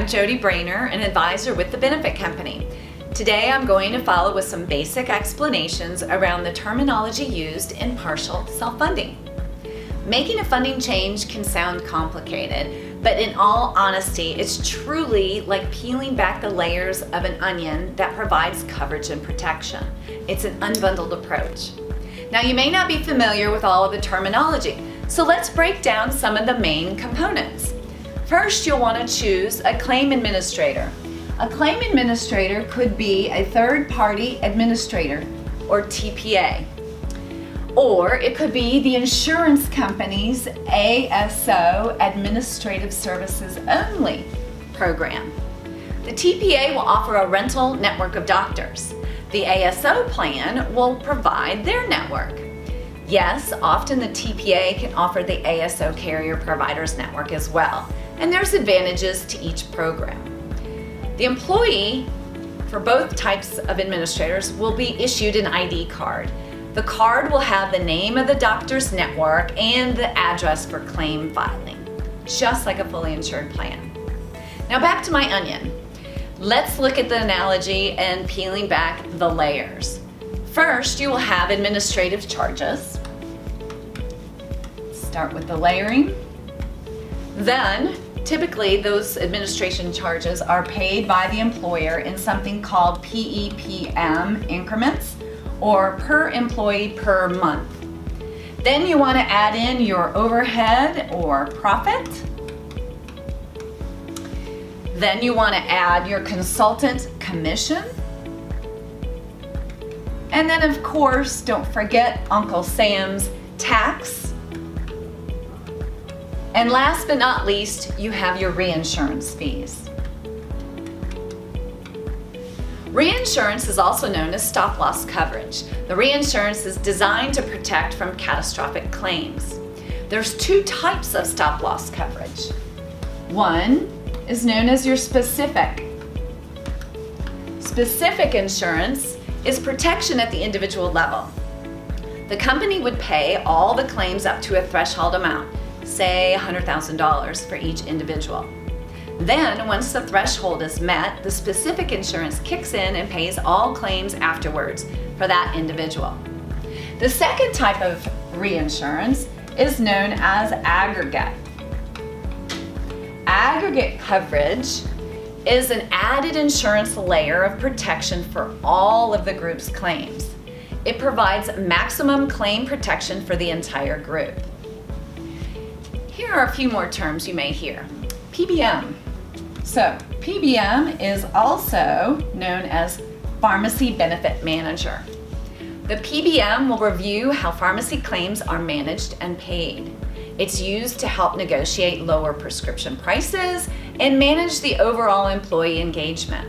I'm Jody Brainer, an advisor with the Benefit Company. Today I'm going to follow with some basic explanations around the terminology used in partial self-funding. Making a funding change can sound complicated, but in all honesty, it's truly like peeling back the layers of an onion that provides coverage and protection. It's an unbundled approach. Now, you may not be familiar with all of the terminology, so let's break down some of the main components. First, you'll want to choose a claim administrator. A claim administrator could be a third-party administrator, or TPA. Or it could be the insurance company's ASO, Administrative Services Only program. The TPA will offer a rental network of doctors. The ASO plan will provide their network. Yes, often the TPA can offer the ASO carrier providers network as well, and there's advantages to each program. The employee for both types of administrators will be issued an ID card. The card will have the name of the doctor's network and the address for claim filing, just like a fully insured plan. Now back to my onion. Let's look at the analogy and peeling back the layers. First, you will have administrative charges. Start with the layering. Then, typically those administration charges are paid by the employer in something called PEPM increments, or per employee per month. Then you want to add in your overhead or profit. Then you want to add your consultant commission. And then of course, don't forget Uncle Sam's tax. And last but not least, you have your reinsurance fees. Reinsurance is also known as stop-loss coverage. The reinsurance is designed to protect from catastrophic claims. There's two types of stop-loss coverage. One is known as your specific. Specific insurance is protection at the individual level. The company would pay all the claims up to a threshold amount, say $100,000 for each individual. Then, once the threshold is met, the specific insurance kicks in and pays all claims afterwards for that individual. The second type of reinsurance is known as aggregate. Aggregate coverage is an added insurance layer of protection for all of the group's claims. It provides maximum claim protection for the entire group. Here are a few more terms you may hear. PBM. So, PBM is also known as Pharmacy Benefit Manager. The PBM will review how pharmacy claims are managed and paid. It's used to help negotiate lower prescription prices and manage the overall employee engagement.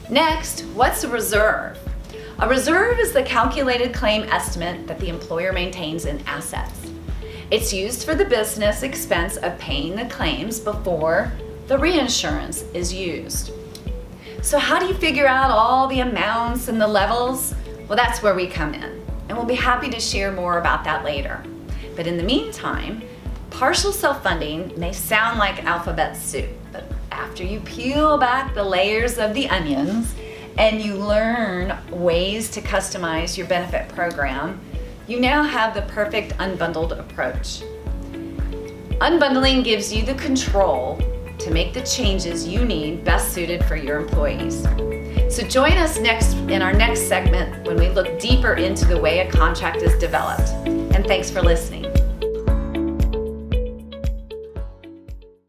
Next, what's a reserve? A reserve is the calculated claim estimate that the employer maintains in assets. It's used for the business expense of paying the claims before the reinsurance is used. So how do you figure out all the amounts and the levels? Well, that's where we come in, and we'll be happy to share more about that later. But in the meantime, partial self-funding may sound like alphabet soup, but after you peel back the layers of the onions and you learn ways to customize your benefit program, you now have the perfect unbundled approach. Unbundling gives you the control to make the changes you need best suited for your employees. So join us next in our next segment when we look deeper into the way a contract is developed. And thanks for listening.